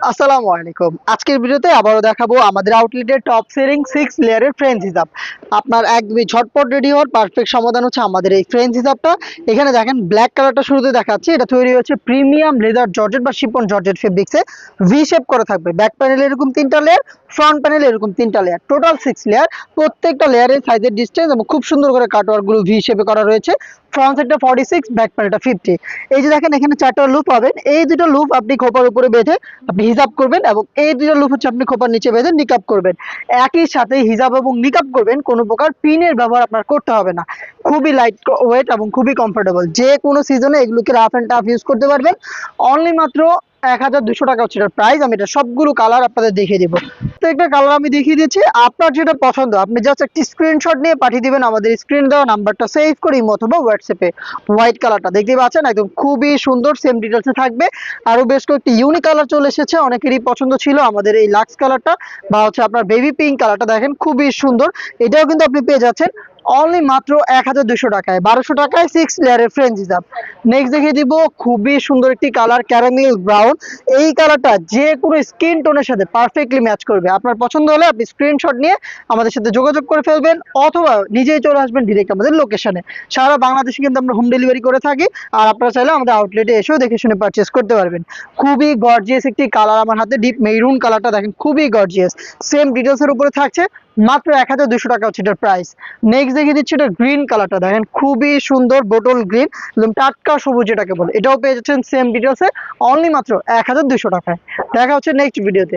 আসসালামু আলাইকুম। আজকের ভিডিওতে আবারও দেখাবো আমাদের আউটলেটের টপ সেলিং 6 লেয়ারের ফ্রেঞ্চ হিজাব। আপনার একদমই ঝটপট রেডি হওয়ার পারফেক্ট সমাধান হচ্ছে আমাদের এই ফ্রেঞ্চ হিজাবটা। এখানে দেখেন ব্ল্যাক কালারটা শুরুতে দেখাচ্ছি। এটা তৈরি হচ্ছে প্রিমিয়াম লেদার জর্জেট বা শিফন জর্জেট ফেব্রিক্সে ভি শেপ করা থাকবে। ব্যাক প্যানেলে এরকম 3টা লেয়ার, ফ্রন্ট প্যানেলে এরকম 3টা লেয়ার, টোটাল 6 লেয়ার। প্রত্যেকটা লেয়ারের সাইজের ডিসটেন্স এবং খুব সুন্দর করে কাটওয়ার্ক গুলো ভি শেপে করা রয়েছে। ফ্রন্ট সাইডটা 46, ব্যাক প্যানেলটা 50। এই যে দেখেন এখানে 4টা লুপ পাবেন। এই দুটো লুপ আপনি খোপার উপরে বেঁধে আপনি হিজাব করবেন এবং এই দুটো লুপ হচ্ছে আপনি খোপার নিচে বেঁধে নিকাব করবেন। একই সাথে হিজাব এবং নিকাব করবেন, কোনো প্রকার পিনের ব্যবহার আপনার করতে হবে না। খুবই লাইট ওয়েট এবং খুবই কমফোর্টেবল। যে কোনো সিজনে এগুলোকে রাফ অ্যান্ড টাফ ইউজ করতে পারবেন। অনলি মাত্র 1200 টাকা হচ্ছে এটার প্রাইস। আমি এটা সবগুলো কালার আপনাদের দেখিয়ে দিব। প্রত্যেকটা কালার আমি দেখিয়ে দিচ্ছি। আপনার যেটা পছন্দ আপনি জাস্ট একটি স্ক্রিনশট নিয়ে পাঠিয়ে দিবেন আমাদের স্ক্রিন দেওয়া নাম্বারটা সেভ করে ইমো অথবা হোয়াটসঅ্যাপে। হোয়াইট কালারটা দেখতে পাচ্ছেন একদম খুবই সুন্দর, সেম ডিটেলসে থাকবে। আরো বেশ কয়েকটি ইউনিক কালার চলে এসেছে, অনেকেরই পছন্দ ছিল আমাদের এই লাক্স কালারটা বা হচ্ছে আপনার বেবি পিঙ্ক কালারটা। দেখেন খুবই সুন্দর, এটাও কিন্তু আপনি পেয়ে যাচ্ছেন অনলি মাত্র 1200 টাকায়। 1200 টাকায় 6 লেয়ারের ফ্রেঞ্চ হিজাব। নেক্সট দেখিয়ে দিব খুবই সুন্দর একটি কালার, ক্যারামেল ব্রাউন। এই কালারটা যে কোনো স্কিন টোনের সাথে পারফেক্টলি ম্যাচ করবে। আপনার পছন্দ হলে আপনি স্ক্রিনশট নিয়ে আমাদের সাথে যোগাযোগ করে ফেলবেন অথবা নিজেই চলে আসবেন ডিরেক্ট আমাদের লোকেশনে। সারা বাংলাদেশে কিন্তু আমরা হোম ডেলিভারি করে থাকি। আর আপনারা চাইলে আমাদের আউটলেটে এসেও দেখে শুনে পারচেস করতে পারবেন। খুবই গর্জিয়াস একটি কালার আমার হাতে, ডিপ মেরুন কালারটা দেখেন খুবই গর্জিয়াস। সেম ডিটেলসের উপরে থাকছে, মাত্র 1200 টাকা হচ্ছে এটার প্রাইস। নেক্সট দেখিয়ে দিচ্ছি এটা গ্রিন কালারটা, দেখেন খুবই সুন্দর বোটল গ্রিন, একদম টাটকা সবুজ এটাকে বলে। এটাও পেয়ে যাচ্ছেন সেম ডিটেলসে অনলি মাত্র 1200 টাকায়। দেখা হচ্ছে নেক্সট ভিডিওতে।